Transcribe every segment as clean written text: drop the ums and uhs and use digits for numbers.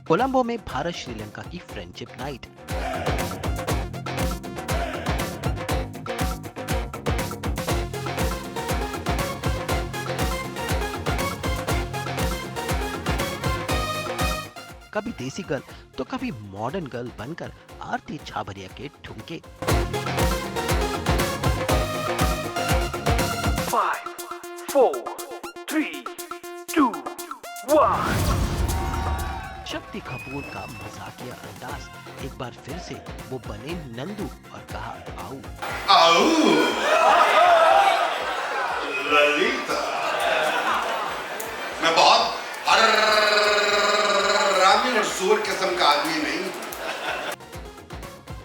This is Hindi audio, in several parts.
कोलंबो में भारत श्रीलंका की फ्रेंडशिप नाइट। कभी देसी गर्ल तो कभी मॉडर्न गर्ल बनकर आरती छाबरिया के ठुमके। 5, 4, 3, 2, 1। शक्ति कपूर का मजाकिया अंदाज, एक बार फिर से वो बने नंदू और कहा आओ। आओ ललिता, मैं बहुत हरामी और सूर किस्म का आदमी नहीं।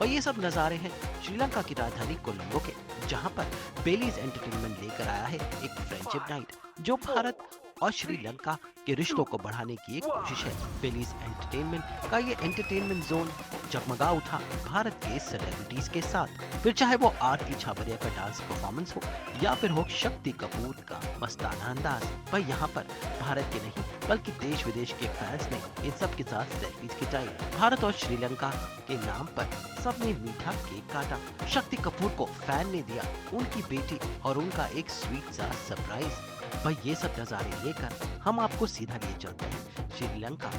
और ये सब नजारे हैं श्रीलंका की राजधानी कोलंबो के, जहां पर बेलीज एंटरटेनमेंट लेकर आया है एक फ्रेंडशिप नाइट जो भारत और श्रीलंका के रिश्तों को बढ़ाने की एक कोशिश है। बेलीज एंटरटेनमेंट का ये एंटरटेनमेंट जोन जगमगा उठा भारत के सेलिब्रिटीज के साथ, फिर चाहे वो आरती छाबरिया का डांस परफॉर्मेंस हो या फिर हो शक्ति कपूर का मस्ताना अंदाज। भाई यहाँ पर भारत के नहीं बल्कि देश विदेश के फैंस ने इन सब के साथ सेल्फीज खिंचाई। भारत और श्रीलंका के नाम पर सबने मीठा केक काटा। शक्ति कपूर को फैन ने दिया उनकी बेटी और उनका एक स्वीट सा सरप्राइज। भाई ये सब नजारे लेकर हम आपको सीधा लिए चलते हैं श्रीलंका,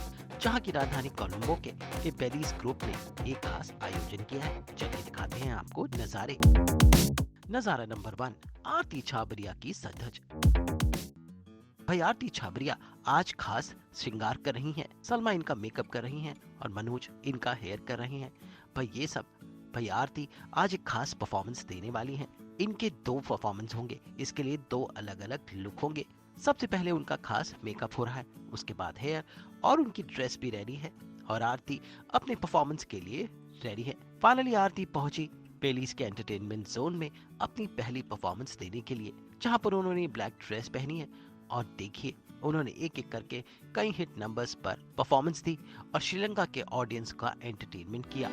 जहां की राजधानी कोलंबो के बेलीज ग्रुप ने एक खास आयोजन किया है। चलिए दिखाते हैं आपको नजारे। नजारा नंबर 1, आरती छाबरिया की सधज। भाई आरती छाबरिया आज खास श्रृंगार कर रही हैं, सलमा इनका मेकअप कर रही हैं और मनोज इनका हेयर कर रहे हैं। भाई ये सब भाई आरती आज एक खास परफॉर्मेंस देने वाली हैं। इनके 2 परफॉर्मेंस होंगे, इसके लिए 2 अलग अलग लुक होंगे। सबसे पहले उनका खास मेकअप हो रहा है, उसके बाद हेयर और उनकी ड्रेस भी रेडी है और आरती अपने परफॉर्मेंस के लिए रेडी है। फाइनली आरती पहुंची बेलीज के एंटरटेनमेंट जोन में अपनी पहली परफॉर्मेंस देने के लिए, जहां पर उन्होंने ब्लैक ड्रेस पहनी है और देखिए उन्होंने एक एक करके कई हिट नंबर्स पर परफॉर्मेंस दी और श्रीलंका के ऑडियंस का एंटरटेनमेंट किया।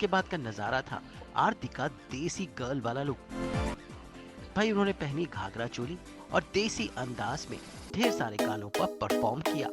इसके बाद का नजारा था आरती का देसी गर्ल वाला लुक। भाई उन्होंने पहनी घाघरा चोली और देसी अंदाज में ढेर सारे गानों पर परफॉर्म किया।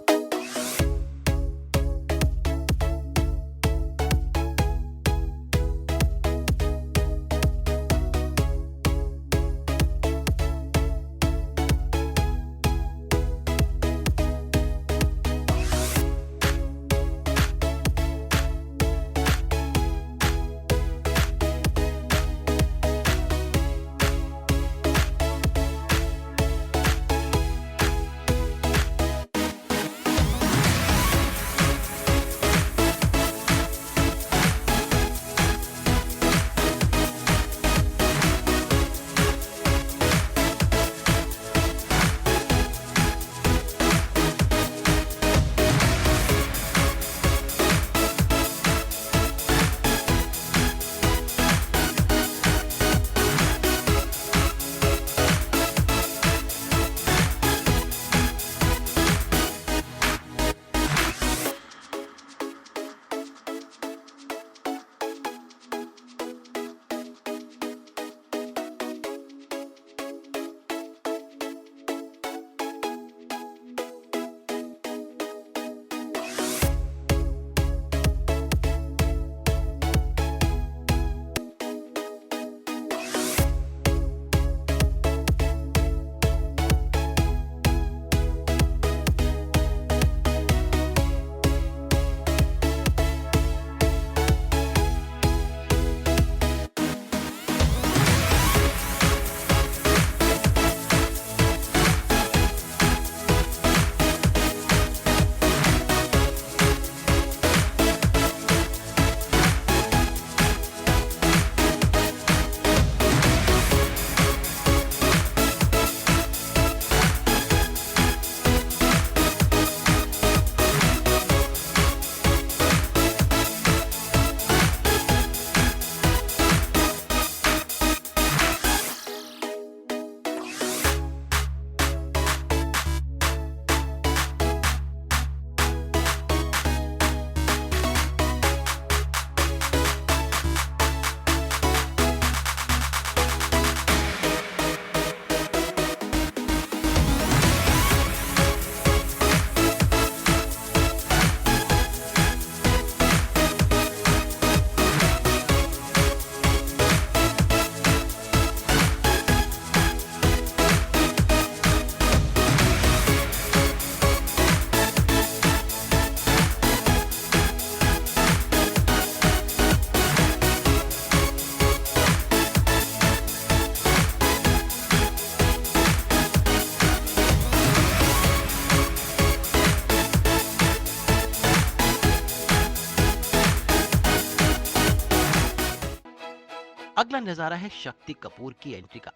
अगला नजारा है शक्ति कपूर की एंट्री का।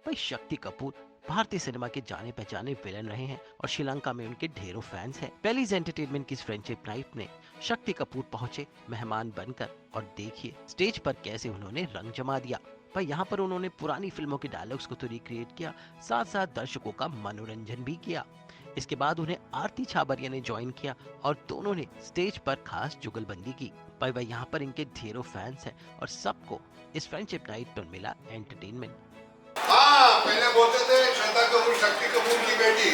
भाई शक्ति कपूर भारतीय सिनेमा के जाने पहचाने विलन रहे हैं और श्रीलंका में उनके ढेरों फैंस हैं। बेलीज एंटरटेनमेंट की फ्रेंडशिप नाइट में शक्ति कपूर पहुंचे मेहमान बनकर और देखिए स्टेज पर कैसे उन्होंने रंग जमा दिया। भाई यहाँ पर उन्होंने पुरानी फिल्मों के डायलॉग्स को तो रिक्रिएट किया, साथ साथ दर्शकों का मनोरंजन भी किया। इसके बाद उन्हें आरती छाबरिया ने ज्वाइन किया और दोनों ने स्टेज पर खास जुगलबंदी की। भाई यहाँ पर इनके ढेरों फैंस हैं और सबको इस फ्रेंडशिप नाइट पर मिला एंटरटेनमेंट। हाँ, पहले बोलते थे श्रद्धा कपूर शक्ति कपूर की बेटी,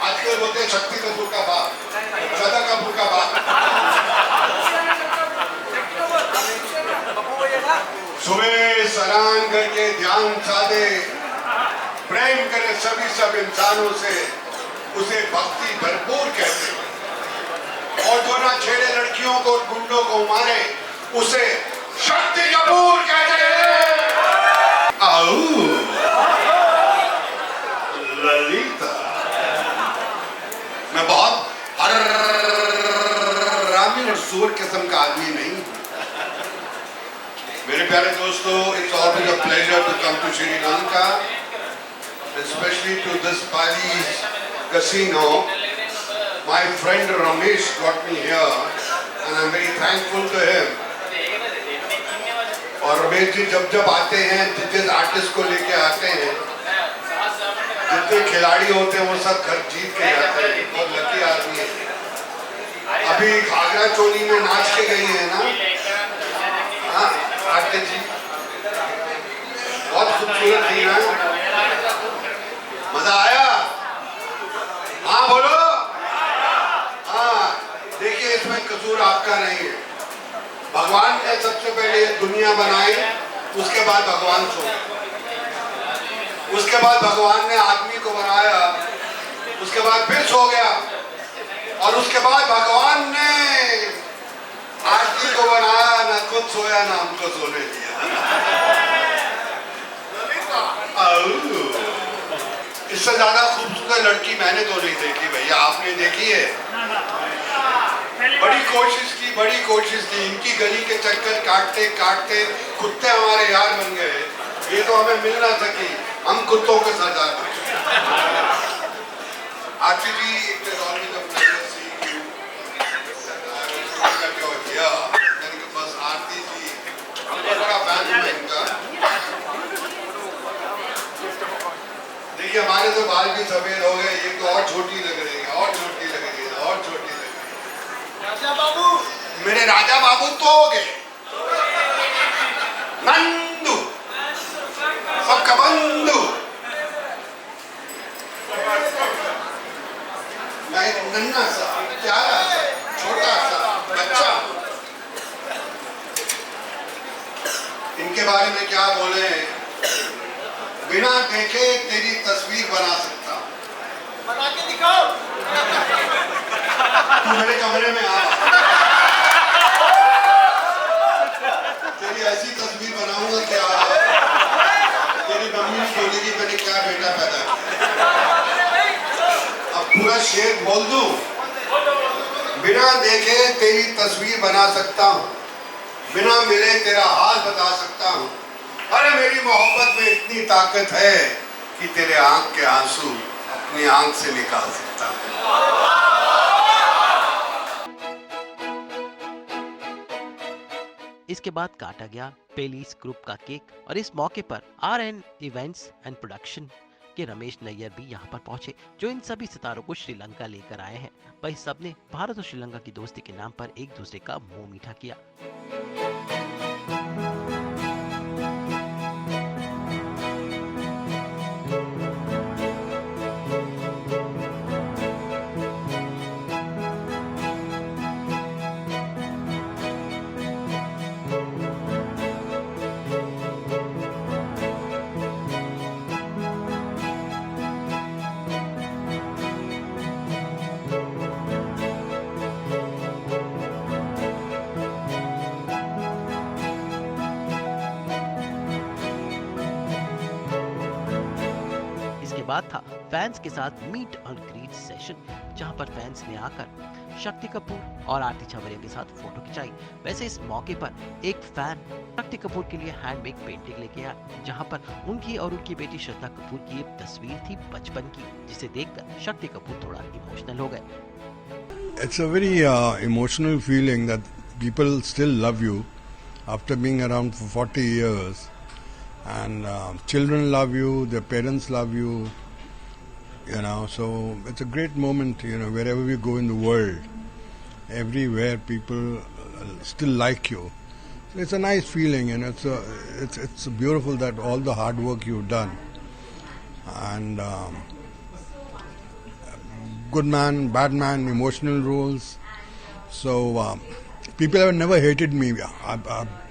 आजकल बोलते हैं शक्ति कपूर का बाप, श्रद्धा कपूर का बाप। सुबह स्नान करके ध्यान साधे, प्रेम करे सभी सब इंसानों से, उसे भक्ति भरपूर कहते हैं। और जो ना छेड़े लड़कियों को, गुंडों को मारे, उसे शक्ति कपूर कहते हैं। आओ ललिता, मैं बहुत हरामी और सूर किस्म का आदमी नहीं हूं। मेरे प्यारे दोस्तों, it's always a pleasure to come to Sri Lanka, especially to this Bali's casino. My friend Ramesh got me here and I'm very thankful to him. और रमेश जी जब जब आते हैं, जिस आर्टिस्ट को लेके आते हैं, जितने खिलाड़ी होते हैं वो सब घर जीत के जाते हैं। बहुत लकी आदमी है। अभी घाघरा चोली में नाच के गई है ना? हाँ, आरती जी बहुत खूबसूरत थी ना? मजा आया? हाँ बोलो। हाँ, देखिए इसमें कसूर आपका नहीं है। भगवान ने सबसे पहले दुनिया बनाई, उसके बाद भगवान सो गए। उसके बाद भगवान ने आदमी को बनाया, उसके बाद फिर सो गया, और उसके बाद भगवान ने आरती को बनाया, ना खुद सोया ना हमको सोने दिया। इससे ज्यादा खूबसूरत लड़की मैंने तो नहीं देखी भैया, आपने देखी है? बड़ी कोशिश की, इनकी गली के चक्कर काटते काटते कुत्ते हमारे यार बन गए। ये तो हमें मिल ना सकी, हम कुत्तों के साथ जाते। आरती जी, बस आरती जी बड़ा फैन हूं इनका। देखिए हमारे तो बाल भी सफेद हो गए, ये तो और छोटी लग रही है, और छोटी लग रही है, और छोटी लग रही है। राजा बाबू, मेरे राजा बाबू तो हो गए, नंदू सबका बंधु। मैं एक नन्हा सा, प्यारा सा, छोटा सा बच्चा। इनके बारे में क्या बोले? बिना देखे तेरी तस्वीर बना सकता हूं। बना के दिखाओ। तू मेरे कमरे में आ, तेरी ऐसी तस्वीर बनाऊंगा क्या तेरी मम्मी भी बोलेगी मैंने क्या बेटा पैदा किया। अब पूरा शेर बोल दूं? बिना देखे तेरी तस्वीर बना सकता हूं, बिना मिले तेरा हाल बता सकता हूं। अरे मेरी मोहब्बत में इतनी ताकत है कि तेरे आंख के आंसू अपनी आंख से निकाल सकता हूं। इसके बाद काटा गया बेलीज ग्रुप का केक, और इस मौके पर RN इवेंट्स एंड प्रोडक्शन के रमेश नैयर भी यहाँ पर पहुंचे, जो इन सभी सितारों को श्रीलंका लेकर आए हैं। वही सबने भारत और श्रीलंका की दोस्ती के नाम पर एक दूसरे का मुंह मीठा किया। बाद था फैंस के साथ मीट और ग्रीट सेशन, जहां पर फैंस ने आकर शक्ति कपूर और आरती छबरिया के साथ फोटो खिंचाई। वैसे इस मौके पर एक फैन शक्ति कपूर के लिए हैंडमेड पेंटिंग लेके आया, जहां पर उनकी और उनकी बेटी श्रद्धा कपूर की एक तस्वीर थी बचपन की, जिसे देखकर शक्ति कपूर थोड़ा इमोशनल हो गए। It's a very emotional feeling that people still love you after being around for 40 years. And children love you, their parents love you, you know, so it's a great moment, you know, wherever we go in the world, everywhere people still like you. So it's a nice feeling, and it's beautiful that all the hard work you've done, and good man, bad man, emotional roles. So people have never hated me. I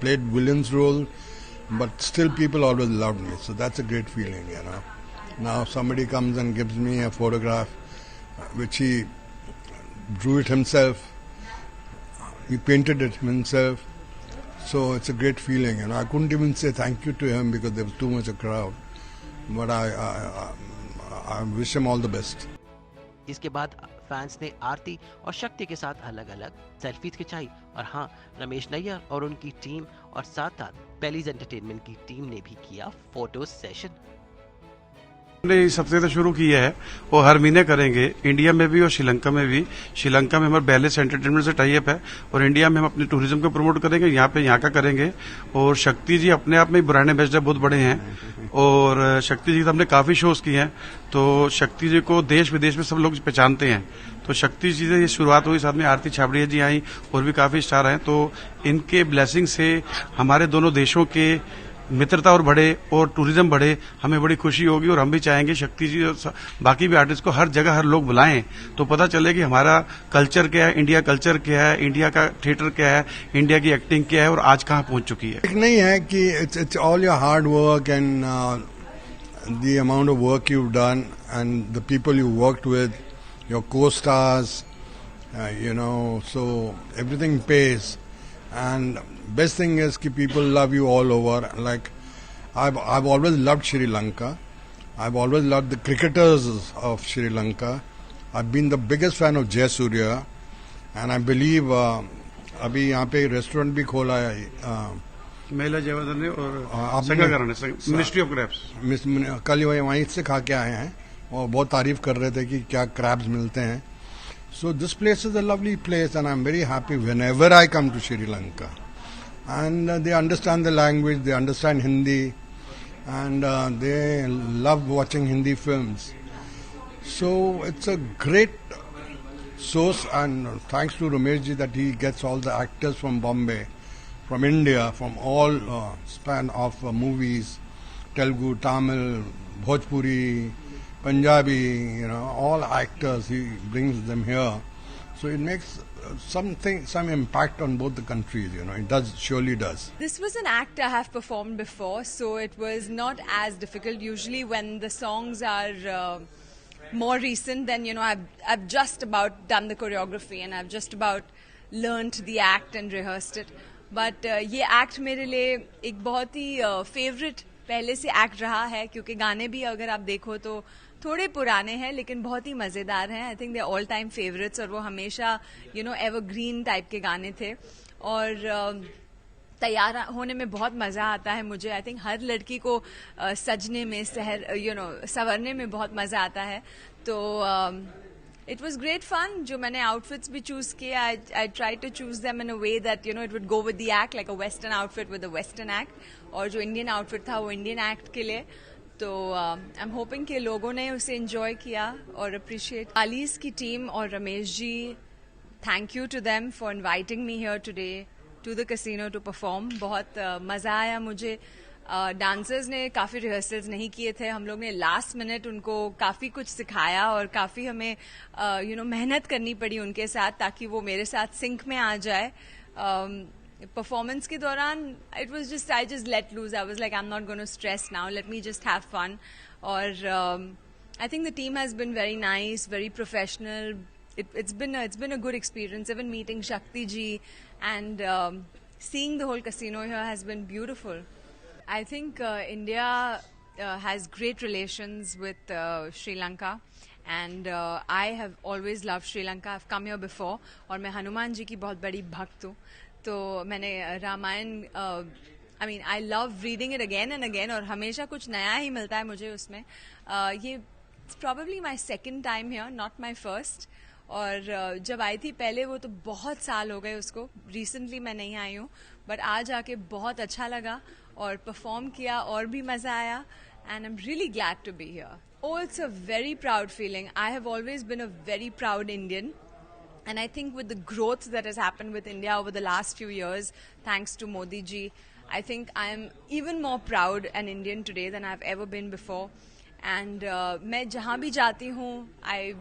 played villain's role, but still people always loved me. So that's a great feeling, you know. Now somebody comes and gives me a photograph which he drew it himself, he painted it himself. So it's a great feeling, and I couldn't even say thank you to him because there was too much a crowd. But I wish him all the best. इसके बाद फैंस ने आरती और शक्ति के साथ अलग अलग सेल्फीज खिंचाई, और हाँ, रमेश नैयर और उनकी टीम और साथ साथ बेलीज एंटरटेनमेंट की टीम ने भी किया फोटो सेशन। हमने इस हफ्ते से शुरू किया है, वो हर महीने करेंगे, इंडिया में भी और श्रीलंका में भी। श्रीलंका में हमारे बैलेंस एंटरटेनमेंट से टाई अप है और इंडिया में हम अपने टूरिज्म को प्रमोट करेंगे, यहाँ का करेंगे। और शक्ति जी अपने आप में ब्रांड एम्बेसडर बहुत बड़े हैं और शक्ति जी तो हमने काफी शोज किए हैं, तो शक्ति जी को देश विदेश में सब लोग पहचानते हैं। तो शक्ति जी से ये शुरुआत हुई, साथ में आरती छाबड़िया जी आई और भी काफी स्टार हैं। तो इनके ब्लेसिंग से हमारे दोनों देशों के मित्रता और बढ़े और टूरिज्म बढ़े, हमें बड़ी खुशी होगी। और हम भी चाहेंगे शक्ति जी और बाकी भी आर्टिस्ट को हर जगह हर लोग बुलाएं, तो पता चले कि हमारा कल्चर क्या है, इंडिया कल्चर क्या है, इंडिया का थिएटर क्या है, इंडिया की एक्टिंग क्या है और आज कहाँ पहुंच चुकी है। एक नहीं है कि it's all your hard work and the amount of work you done and the people you worked with, your co-stars, so everything pays. And best thing is that people love you all over. Like I've always loved Sri Lanka. I've always loved the cricketers of Sri Lanka. I've been the biggest fan of Jayasurya, and I believe अभी यहाँ पे रेस्टोरेंट भी खोला है महिला जयवर्धन ने और संगाकरण ने, मिनिस्ट्री ऑफ क्रैब्स। कल वहीं से खा के आए हैं और बहुत तारीफ कर रहे थे कि क्या क्रैब्स मिलते हैं। So this place is a lovely place, and I'm very happy whenever I come to Sri Lanka. And they understand the language, they understand Hindi, and they love watching Hindi films. So it's a great source, and thanks to Ramesh ji that he gets all the actors from Bombay, from India, from all span of movies, Telugu, Tamil, Bhojpuri, Punjabi, all actors, he brings them here. So it makes some impact on both the countries, it surely does. This was an act I have performed before, so it was not as difficult. Usually when the songs are more recent, then, I've just about done the choreography and I've just about learnt the act and rehearsed it. But ये act मेरे लिए एक बहुत ही favorite पहले से act रहा है, क्योंकि गाने भी अगर आप देखो तो थोड़े पुराने हैं लेकिन बहुत ही मज़ेदार हैं। I think they all time favourites और वो हमेशा एवरग्रीन टाइप के गाने थे और तैयार होने में बहुत मज़ा आता है मुझे। आई थिंक हर लड़की को सजने में संवरने में बहुत मज़ा आता है। तो इट वॉज ग्रेट फन। जो मैंने आउटफिट्स भी चूज़ किए, I try to choose them in a way that it would go with the act, like a western outfit with a western act, और जो इंडियन आउटफिट था वो इंडियन एक्ट के लिए। तो आई एम होपिंग कि लोगों ने उसे एंजॉय किया और अप्रिशिएट। आलीस की टीम और Ramesh ji, thank you to them for inviting me here today to the casino to perform. बहुत मज़ा आया मुझे। डांसर्स ने काफ़ी रिहर्सल्स नहीं किए थे, हम लोग ने लास्ट मिनट उनको काफ़ी कुछ सिखाया और काफ़ी हमें मेहनत करनी पड़ी उनके साथ ताकि वो मेरे साथ सिंक में आ जाए। परफॉर्मेंस के दौरान it was just I just let loose, I was like I am not gonna stress now, let me just have fun. और I think the team has been very nice, very professional. It's been a good experience. Even meeting Shakti ji and seeing the whole casino here has been beautiful. I think India has great relations with Sri Lanka, and I have always loved Sri Lanka. I've come here before, और मैं हनुमान जी की बहुत बड़ी भक्त हूँ। तो मैंने Ramayan I love reading it again and again, और हमेशा कुछ नया ही मिलता है मुझे उसमें। ये it's probably my second time here, not my first. और जब आई थी पहले वो तो बहुत साल हो गए उसको, रिसेंटली मैं नहीं आई हूँ, बट आज आके बहुत अच्छा लगा और परफॉर्म किया और भी मज़ा आया, and I am really glad to be here. Oh, it's a very proud feeling. I have always been a very proud Indian, and I think with the growth that has happened with India over the last few years, thanks to Modi ji, I think I am even more proud an Indian today than I've ever been before. And मैं जहाँ भी जाती हूँ, I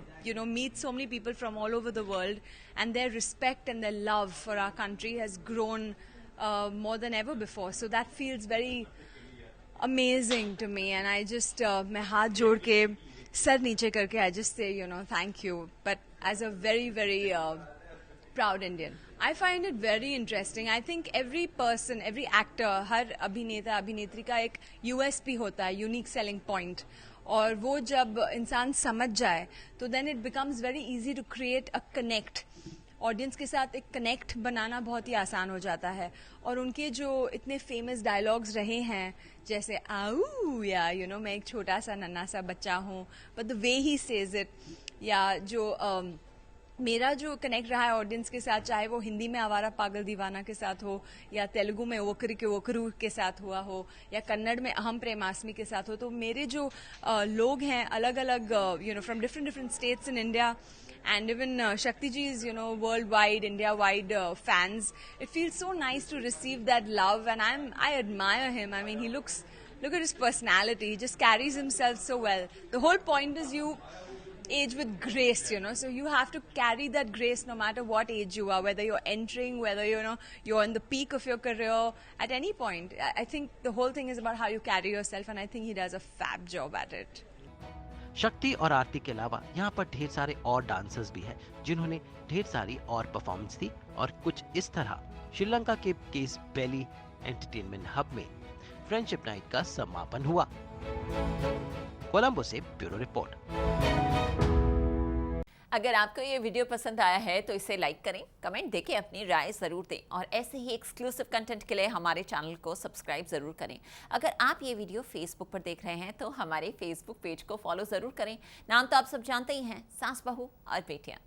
meet so many people from all over the world, and their respect and their love for our country has grown more than ever before. So that feels very amazing to me, and I just मैं हाथ जोड़ के सर नीचे करके I just say thank you, but as a very very proud Indian. I find it very interesting. I think every person, every actor, हर अभिनेता अभिनेत्री का एक USP होता है, unique selling point, और वो जब इंसान समझ जाए तो then it becomes very easy to create a connect audience के साथ एक कनेक्ट बनाना बहुत ही आसान हो जाता है। और उनके जो इतने फेमस डायलॉग्स रहे हैं, जैसे आऊ, या मैं एक छोटा सा नन्हा सा बच्चा हूँ, but the way he says it, या जो मेरा जो कनेक्ट रहा है ऑडियंस के साथ, चाहे वो हिंदी में आवारा पागल दीवाना के साथ हो, या तेलुगु में ओकरी के ओकरू के साथ हुआ हो, या कन्नड़ में अहम प्रेमास्मी के साथ हो, तो मेरे जो लोग हैं अलग अलग from different states in India, and even Shakti ji's worldwide, India wide fans, it feels so nice to receive that love, and I admire him. I mean, look at his personality, he just carries himself so well. The whole point is you age with grace, so you have to carry that grace no matter what age you are, whether you're entering, whether you're in the peak of your career, at any point. I think the whole thing is about how you carry yourself, and I think he does a fab job at it. शक्ति और आरती के अलावा यहाँ पर ढेर सारे और डांसर्स भी हैं जिन्होंने ढेर सारी और परफॉर्मेंस दी, और कुछ इस तरह श्रीलंका के केस बेली एंटरटेनमेंट हब में फ्रेंडशिप नाइट का समापन हुआ। कोलंबो से ब्यूरो रिपोर्ट। अगर आपको ये वीडियो पसंद आया है तो इसे लाइक करें, कमेंट देके अपनी राय ज़रूर दें, और ऐसे ही एक्सक्लूसिव कंटेंट के लिए हमारे चैनल को सब्सक्राइब ज़रूर करें। अगर आप ये वीडियो फेसबुक पर देख रहे हैं तो हमारे फेसबुक पेज को फॉलो ज़रूर करें। नाम तो आप सब जानते ही हैं, सास बहू और बेटियाँ।